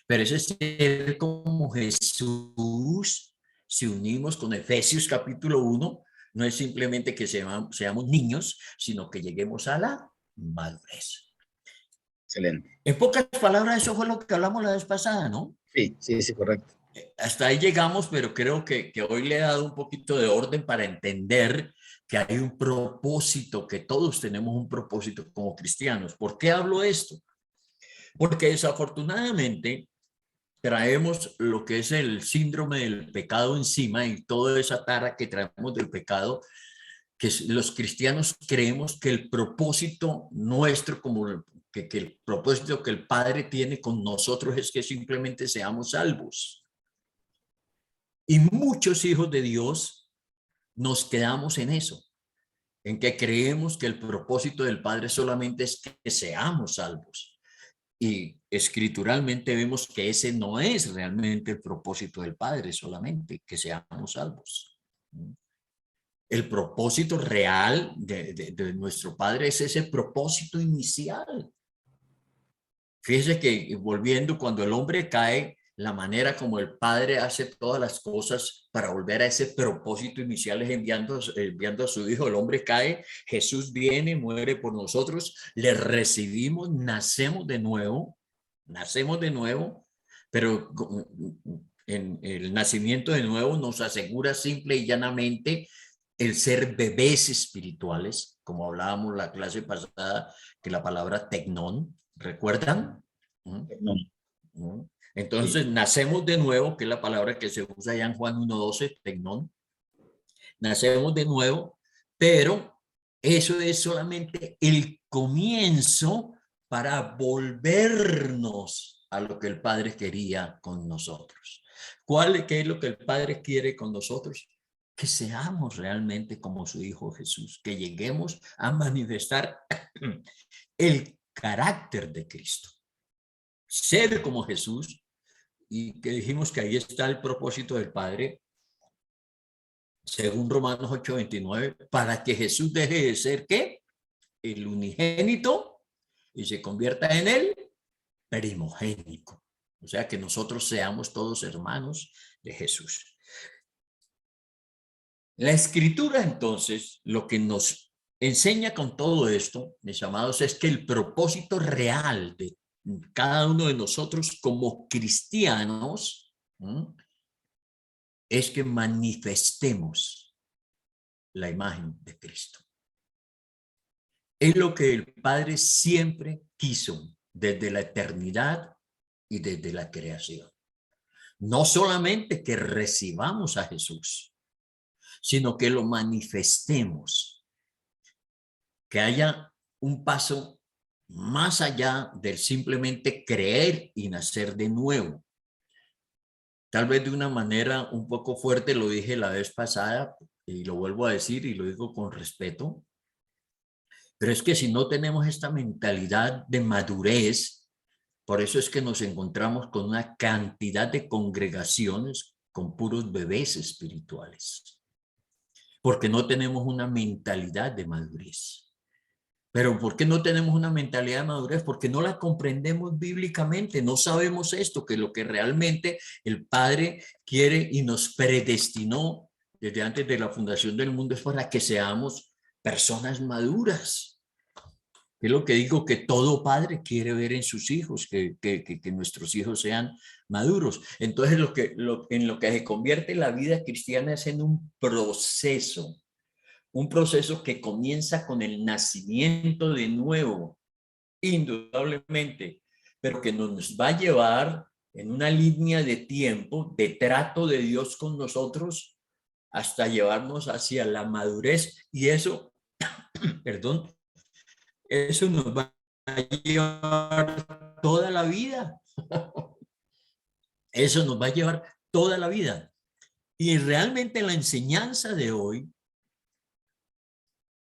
Pero ese ser como Jesús, si unimos con Efesios capítulo 1, no es simplemente que seamos niños, sino que lleguemos a la madurez. Excelente. En pocas palabras, eso fue lo que hablamos la vez pasada, ¿no? Sí, sí, sí, correcto. Hasta ahí llegamos, pero creo que hoy le he dado un poquito de orden para entender que hay un propósito, que todos tenemos un propósito como cristianos. ¿Por qué hablo esto? Porque desafortunadamente traemos lo que es el síndrome del pecado encima y toda esa tara que traemos del pecado, que los cristianos creemos que el propósito nuestro, como que el propósito que el Padre tiene con nosotros es que simplemente seamos salvos. Y muchos hijos de Dios nos quedamos en eso, en que creemos que el propósito del Padre solamente es que seamos salvos. Y escrituralmente vemos que ese no es realmente el propósito del Padre, solamente que seamos salvos. El propósito real de nuestro Padre es ese propósito inicial. Fíjese que volviendo, cuando el hombre cae, la manera como el Padre hace todas las cosas para volver a ese propósito inicial es enviando a su Hijo. El hombre cae, Jesús viene, muere por nosotros, le recibimos, nacemos de nuevo, pero en el nacimiento de nuevo nos asegura simple y llanamente el ser bebés espirituales, como hablábamos la clase pasada, que la palabra tecnón, ¿recuerdan? No. Entonces, nacemos de nuevo, que es la palabra que se usa ya en Juan 1:12, tecnón. Nacemos de nuevo, pero eso es solamente el comienzo para volvernos a lo que el Padre quería con nosotros. ¿Qué es lo que el Padre quiere con nosotros? Que seamos realmente como su Hijo Jesús, que lleguemos a manifestar el carácter de Cristo. Ser como Jesús, y que dijimos que ahí está el propósito del Padre, según Romanos 8:29, para que Jesús deje de ser, ¿qué? El unigénito y se convierta en el primogénito. O sea, que nosotros seamos todos hermanos de Jesús. La Escritura, entonces, lo que nos enseña con todo esto, mis amados, es que el propósito real de cada uno de nosotros como cristianos es que manifestemos la imagen de Cristo. Es lo que el Padre siempre quiso desde la eternidad y desde la creación. No solamente que recibamos a Jesús, sino que lo manifestemos, que haya un paso más allá del simplemente creer y nacer de nuevo. Tal vez de una manera un poco fuerte, lo dije la vez pasada y lo vuelvo a decir y lo digo con respeto, pero es que si no tenemos esta mentalidad de madurez, por eso es que nos encontramos con una cantidad de congregaciones con puros bebés espirituales, porque no tenemos una mentalidad de madurez. Pero ¿por qué no tenemos una mentalidad de madurez? Porque no la comprendemos bíblicamente, no sabemos esto, que lo que realmente el Padre quiere y nos predestinó desde antes de la fundación del mundo es para que seamos personas maduras. Es lo que digo que todo padre quiere ver en sus hijos, que nuestros hijos sean maduros. Entonces, en lo que se convierte la vida cristiana es en un proceso que comienza con el nacimiento de nuevo, indudablemente, pero que nos va a llevar en una línea de tiempo, de trato de Dios con nosotros, hasta llevarnos hacia la madurez. Y eso, perdón, eso nos va a llevar toda la vida. Eso nos va a llevar toda la vida. Y realmente la enseñanza de hoy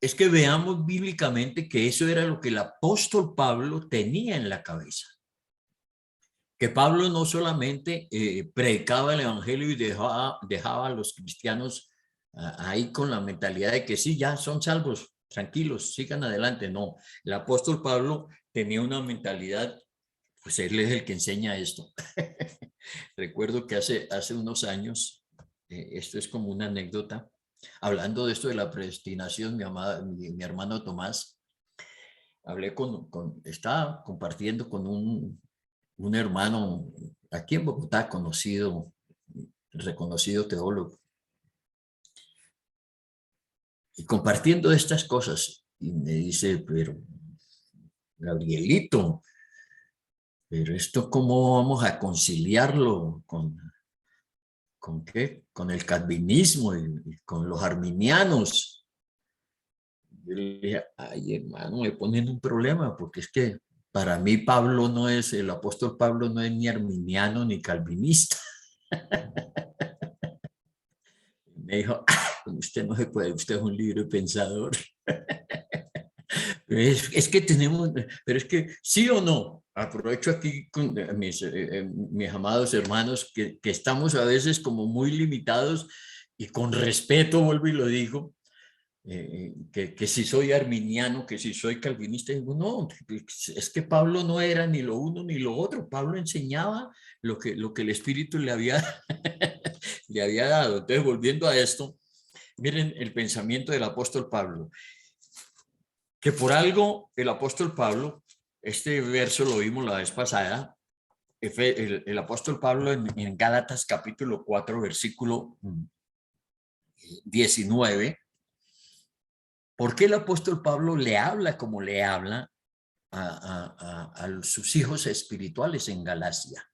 es que veamos bíblicamente que eso era lo que el apóstol Pablo tenía en la cabeza. Que Pablo no solamente predicaba el evangelio y dejaba a los cristianos ahí con la mentalidad de que sí, ya son salvos, tranquilos, sigan adelante. No, el apóstol Pablo tenía una mentalidad, pues él es el que enseña esto. Recuerdo que hace unos años, esto es como una anécdota, hablando de esto de la predestinación, mi hermano Tomás, estaba compartiendo con un hermano aquí en Bogotá, conocido, reconocido teólogo, y compartiendo estas cosas, y me dice, pero Gabrielito, pero esto ¿cómo vamos a conciliarlo con qué? Con el calvinismo y con los arminianos. Yo le dije, ay hermano, me ponen un problema, porque es que para mí el apóstol Pablo no es ni arminiano ni calvinista. Me dijo, usted no se puede, usted es un libre pensador. Es que tenemos, pero es que sí o no, aprovecho aquí con mis amados hermanos que estamos a veces como muy limitados y con respeto vuelvo y lo digo, que si soy arminiano, que si soy calvinista, digo, no, es que Pablo no era ni lo uno ni lo otro, Pablo enseñaba lo que el Espíritu le había, le había dado. Entonces, volviendo a esto, miren el pensamiento del apóstol Pablo, que por algo el apóstol Pablo, este verso lo vimos la vez pasada, el apóstol Pablo en Gálatas capítulo 4, versículo 19, ¿por qué el apóstol Pablo le habla como le habla a sus hijos espirituales en Galacia?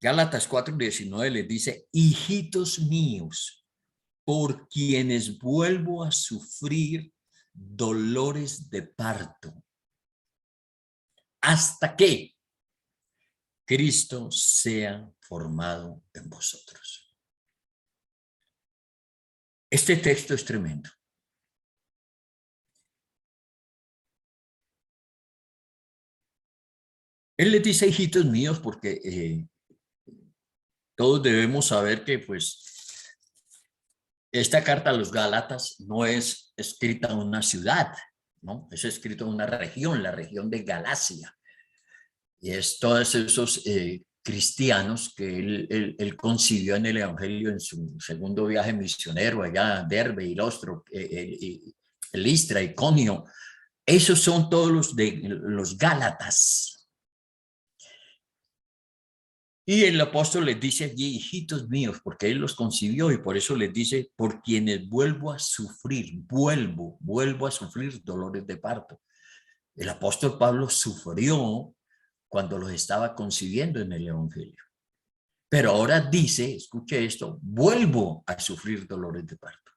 Gálatas 4:19 les dice, hijitos míos, por quienes vuelvo a sufrir dolores de parto, hasta que Cristo sea formado en vosotros. Este texto es tremendo. Él les dice hijitos míos porque todos debemos saber que pues esta carta a los Gálatas no es escrita en una ciudad, ¿no? Es escrito en una región, la región de Galacia. Y es todos esos cristianos que él concibió en el Evangelio en su segundo viaje misionero allá, Derbe, Ilostro, Listra, Iconio. Esos son todos los Gálatas. Y el apóstol les dice allí, hijitos míos, porque él los concibió y por eso les dice, por quienes vuelvo a sufrir, vuelvo a sufrir dolores de parto. El apóstol Pablo sufrió cuando los estaba concibiendo en el Evangelio. Pero ahora dice, escuche esto, vuelvo a sufrir dolores de parto.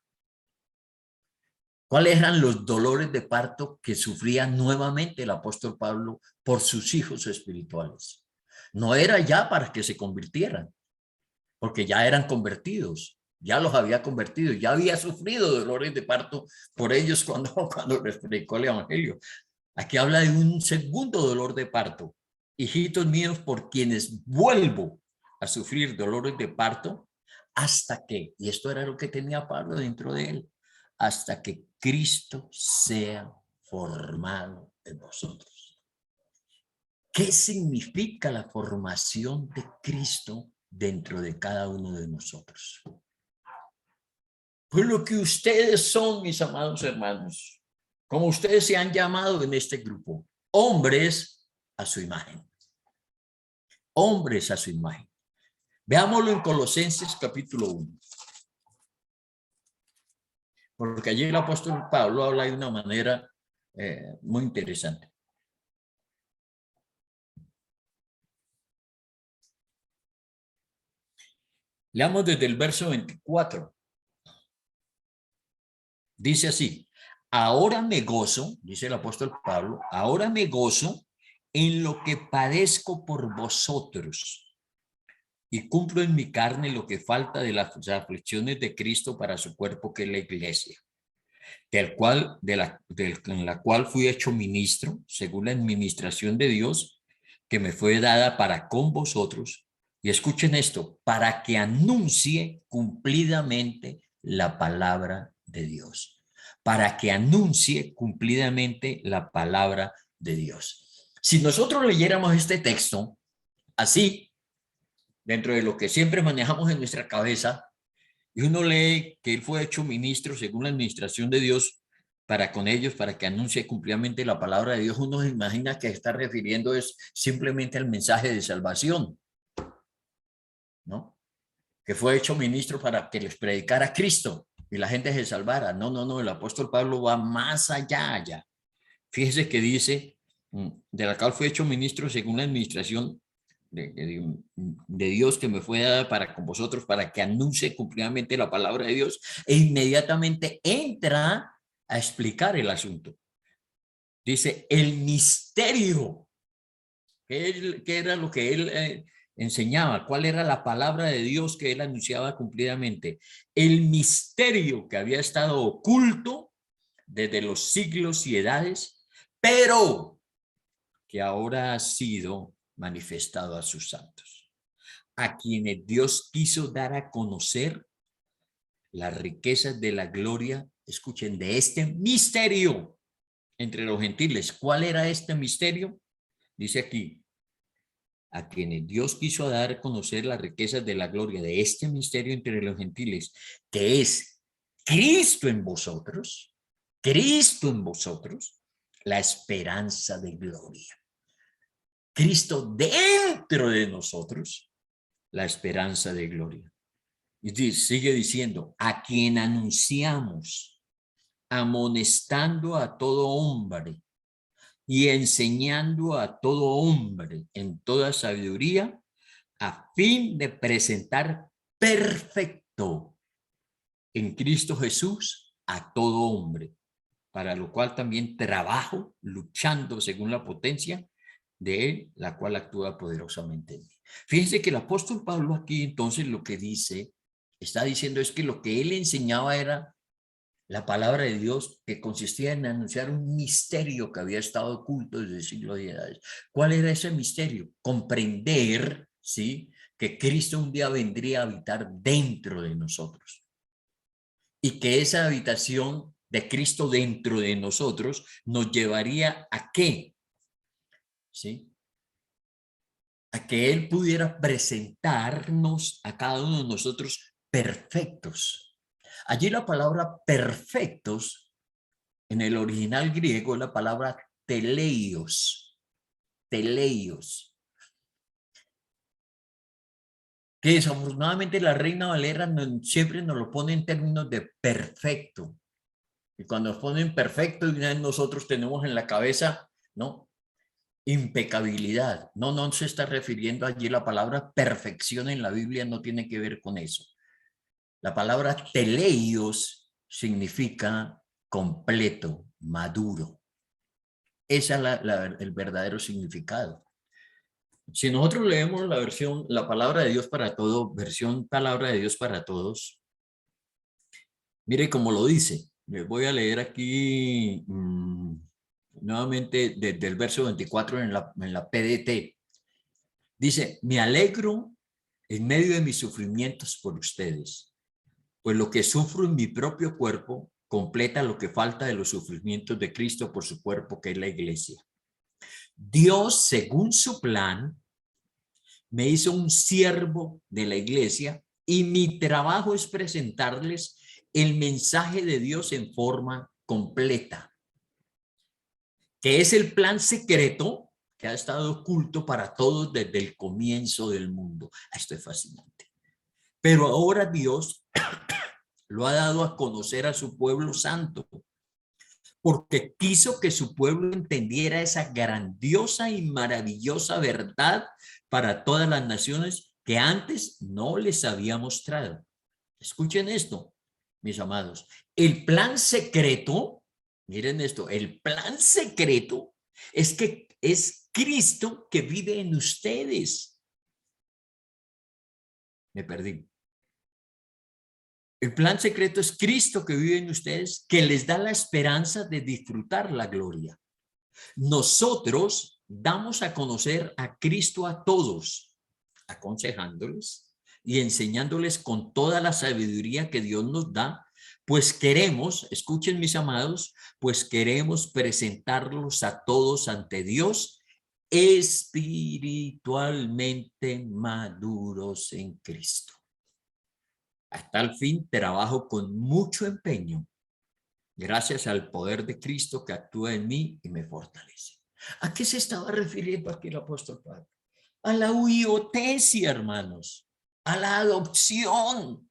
¿Cuáles eran los dolores de parto que sufría nuevamente el apóstol Pablo por sus hijos espirituales? No era ya para que se convirtieran, porque ya eran convertidos, ya los había convertido, ya había sufrido dolores de parto por ellos cuando les predicó el Evangelio. Aquí habla de un segundo dolor de parto. Hijitos míos, por quienes vuelvo a sufrir dolores de parto, hasta que, y esto era lo que tenía Pablo dentro de él, hasta que Cristo sea formado en vosotros. ¿Qué significa la formación de Cristo dentro de cada uno de nosotros? Pues lo que ustedes son, mis amados hermanos, como ustedes se han llamado en este grupo, hombres a su imagen. Hombres a su imagen. Veámoslo en Colosenses capítulo 1. Porque allí el apóstol Pablo habla de una manera muy interesante. Leamos desde el verso 24. Dice así, ahora me gozo, dice el apóstol Pablo, ahora me gozo en lo que padezco por vosotros y cumplo en mi carne lo que falta de las aflicciones de Cristo para su cuerpo, que es la iglesia, en la cual fui hecho ministro según la administración de Dios que me fue dada para con vosotros. Y escuchen esto, para que anuncie cumplidamente la palabra de Dios. Para que anuncie cumplidamente la palabra de Dios. Si nosotros leyéramos este texto así, dentro de lo que siempre manejamos en nuestra cabeza, y uno lee que él fue hecho ministro según la administración de Dios para con ellos, para que anuncie cumplidamente la palabra de Dios, uno se imagina que está refiriendo es simplemente al mensaje de salvación, ¿no? Que fue hecho ministro para que les predicara a Cristo y la gente se salvara. No, no, no, el apóstol Pablo va más allá. Fíjese que dice, de la cual fue hecho ministro según la administración de Dios que me fue dada para con vosotros, para que anuncie cumplidamente la palabra de Dios, e inmediatamente entra a explicar el asunto. Dice, el misterio. ¿Qué era lo que él enseñaba? ¿Cuál era la palabra de Dios que él anunciaba cumplidamente? El misterio que había estado oculto desde los siglos y edades, pero que ahora ha sido manifestado a sus santos, a quienes Dios quiso dar a conocer las riquezas de la gloria, escuchen, de este misterio entre los gentiles. ¿Cuál era este misterio? Dice aquí, a quienes Dios quiso dar a conocer las riquezas de la gloria de este misterio entre los gentiles, que es Cristo en vosotros, la esperanza de gloria. Cristo dentro de nosotros, la esperanza de gloria. Y sigue diciendo, a quien anunciamos, amonestando a todo hombre y enseñando a todo hombre en toda sabiduría, a fin de presentar perfecto en Cristo Jesús a todo hombre, para lo cual también trabajo luchando según la potencia de él, la cual actúa poderosamente en mí. Fíjense que el apóstol Pablo aquí entonces lo que dice, está diciendo es que lo que él enseñaba era la palabra de Dios, que consistía en anunciar un misterio que había estado oculto desde el siglo de edades. ¿Cuál era ese misterio? Comprender, ¿sí?, que Cristo un día vendría a habitar dentro de nosotros. Y que esa habitación de Cristo dentro de nosotros nos llevaría a ¿qué? ¿Sí? A que Él pudiera presentarnos a cada uno de nosotros perfectos. Allí la palabra perfectos, en el original griego, es la palabra teleios, teleios. Que desafortunadamente la Reina Valera siempre nos lo pone en términos de perfecto. Y cuando nos ponen perfecto, nosotros tenemos en la cabeza, ¿no?, impecabilidad. No, no se está refiriendo allí la palabra perfección en la Biblia, no tiene que ver con eso. La palabra teleios significa completo, maduro. Ese es el verdadero significado. Si nosotros leemos la palabra de Dios para todo, versión palabra de Dios para todos, mire cómo lo dice. Les voy a leer aquí nuevamente desde el verso 24 en la PDT. Dice, me alegro en medio de mis sufrimientos por ustedes, pues lo que sufro en mi propio cuerpo completa lo que falta de los sufrimientos de Cristo por su cuerpo, que es la iglesia. Dios, según su plan, me hizo un siervo de la iglesia y mi trabajo es presentarles el mensaje de Dios en forma completa, que es el plan secreto que ha estado oculto para todos desde el comienzo del mundo. Esto es fascinante. Pero ahora Dios lo ha dado a conocer a su pueblo santo, porque quiso que su pueblo entendiera esa grandiosa y maravillosa verdad para todas las naciones que antes no les había mostrado. Escuchen esto, mis amados. El plan secreto, miren esto, el plan secreto es que es Cristo que vive en ustedes. Me perdí. El plan secreto es Cristo que vive en ustedes, que les da la esperanza de disfrutar la gloria. Nosotros damos a conocer a Cristo a todos, aconsejándoles y enseñándoles con toda la sabiduría que Dios nos da, pues queremos, escuchen mis amados, pues queremos presentarlos a todos ante Dios espiritualmente maduros en Cristo. Hasta el fin trabajo con mucho empeño, gracias al poder de Cristo que actúa en mí y me fortalece. ¿A qué se estaba refiriendo aquí el apóstol Pablo? A la huiotesia, hermanos, a la adopción.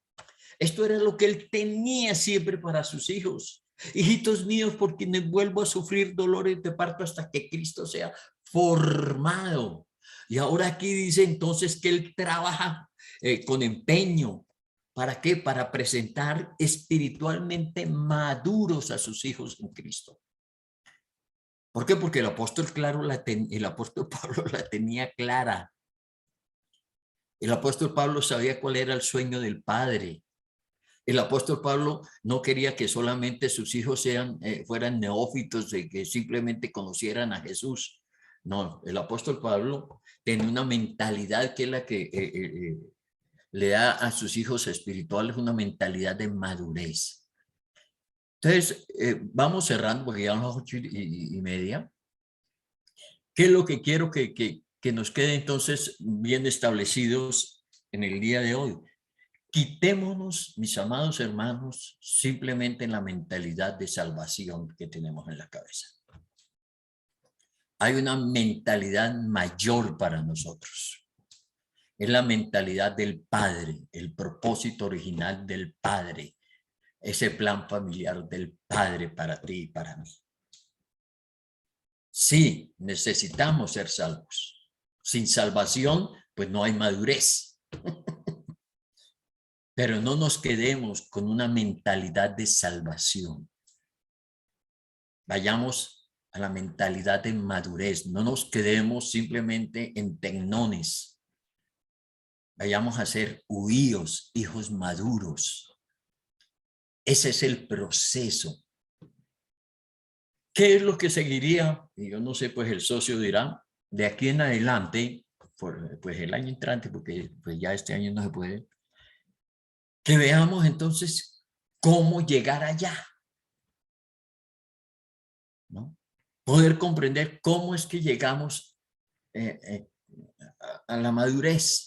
Esto era lo que él tenía siempre para sus hijos. Hijitos míos, por quienes vuelvo a sufrir dolores de parto hasta que Cristo sea formado. Y ahora aquí dice entonces que él trabaja con empeño. ¿Para qué? Para presentar espiritualmente maduros a sus hijos en Cristo. ¿Por qué? Porque el apóstol Pablo la tenía clara. El apóstol Pablo sabía cuál era el sueño del Padre. El apóstol Pablo no quería que solamente sus hijos fueran neófitos, de que simplemente conocieran a Jesús. No, el apóstol Pablo tenía una mentalidad que es la que le da a sus hijos espirituales, una mentalidad de madurez. Entonces, vamos cerrando porque ya son las 8:30. ¿Qué es lo que quiero que nos quede entonces bien establecidos en el día de hoy? Quitémonos, mis amados hermanos, simplemente la mentalidad de salvación que tenemos en la cabeza. Hay una mentalidad mayor para nosotros. Es la mentalidad del Padre, el propósito original del Padre, ese plan familiar del Padre para ti y para mí. Sí, necesitamos ser salvos. Sin salvación, pues no hay madurez. Pero no nos quedemos con una mentalidad de salvación. Vayamos a la mentalidad de madurez. No nos quedemos simplemente en tecnones. Vayamos a ser huíos, hijos maduros. Ese es el proceso. ¿Qué es lo que seguiría? Y yo no sé, pues el socio dirá, de aquí en adelante, pues el año entrante, porque pues ya este año no se puede, que veamos entonces cómo llegar allá, ¿no? Poder comprender cómo es que llegamos a la madurez.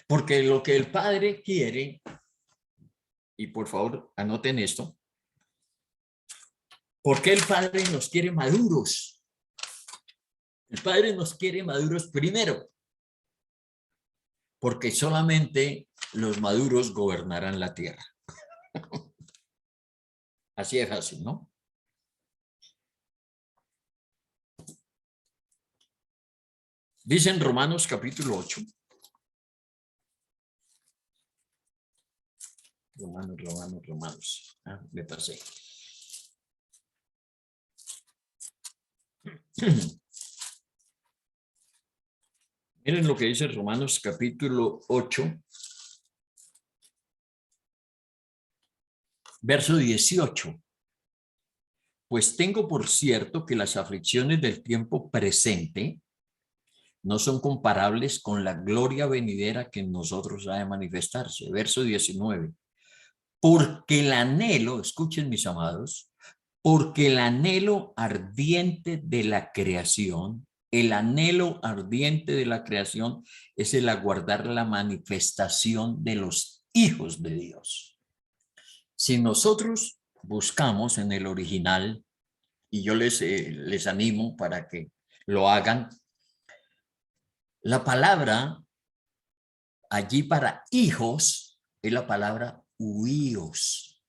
Porque lo que el Padre quiere, y por favor anoten esto, ¿por qué el Padre nos quiere maduros? El Padre nos quiere maduros primero, porque solamente los maduros gobernarán la tierra. Así es fácil, ¿no? Dice en Romanos capítulo 8. Romanos. Ah, me pasé. Miren lo que dice Romanos capítulo 8, verso 18. Pues tengo por cierto que las aflicciones del tiempo presente no son comparables con la gloria venidera que en nosotros ha de manifestarse. Verso 19. Porque el anhelo, escuchen mis amados, porque el anhelo ardiente de la creación, el anhelo ardiente de la creación es el aguardar la manifestación de los hijos de Dios. Si nosotros buscamos en el original, y yo les animo para que lo hagan, la palabra allí para hijos es la palabra huíos.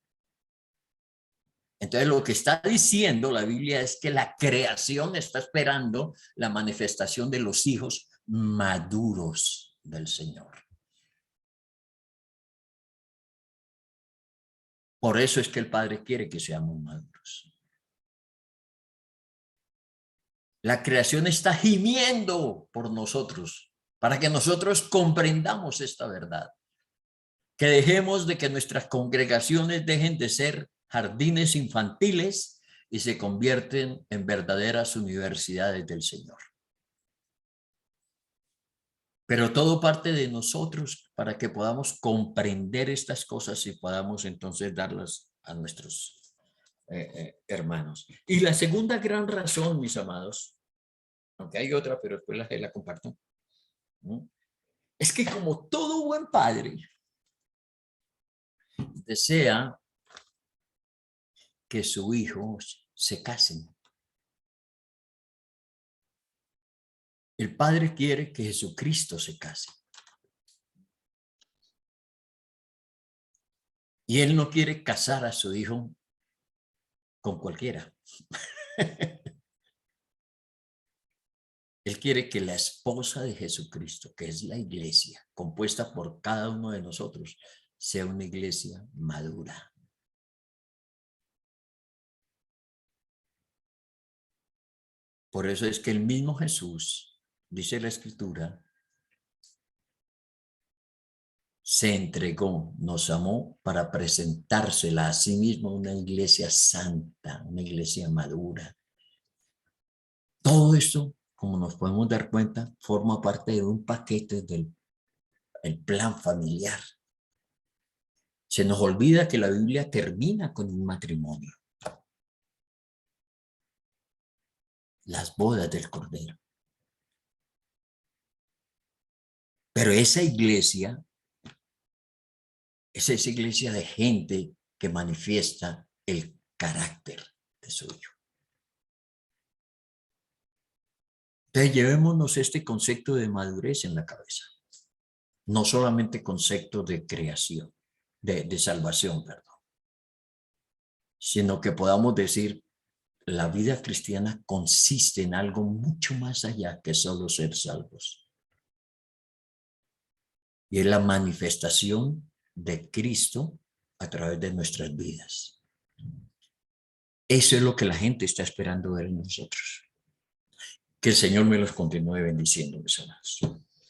Entonces lo que está diciendo la Biblia es que la creación está esperando la manifestación de los hijos maduros del Señor. Por eso es que el Padre quiere que seamos maduros. La creación está gimiendo por nosotros para que nosotros comprendamos esta verdad. Que dejemos de que nuestras congregaciones dejen de ser jardines infantiles y se convierten en verdaderas universidades del Señor. Pero todo parte de nosotros para que podamos comprender estas cosas y podamos entonces darlas a nuestros hermanos. Y la segunda gran razón, mis amados, Aunque hay otra, pero después la comparto. ¿No? Es que como todo buen padre desea que sus hijos se casen. El padre quiere que Jesucristo se case. Y él no quiere casar a su hijo con cualquiera. Él quiere que la esposa de Jesucristo, que es la iglesia, compuesta por cada uno de nosotros, sea una iglesia madura. Por eso es que el mismo Jesús, dice la Escritura, se entregó, nos amó para presentársela a sí mismo una iglesia santa, una iglesia madura. Todo esto, como nos podemos dar cuenta, forma parte de un paquete del plan familiar. Se nos olvida que la Biblia termina con un matrimonio. Las bodas del Cordero. Pero esa iglesia es esa iglesia de gente que manifiesta el carácter de su hijo. Entonces llevémonos este concepto de madurez en la cabeza. No solamente concepto de creación, de salvación, perdón. Sino que podamos decir, la vida cristiana consiste en algo mucho más allá que solo ser salvos. Y es la manifestación de Cristo a través de nuestras vidas. Eso es lo que la gente está esperando ver en nosotros. Que el Señor me los continúe bendiciendo, mis amados.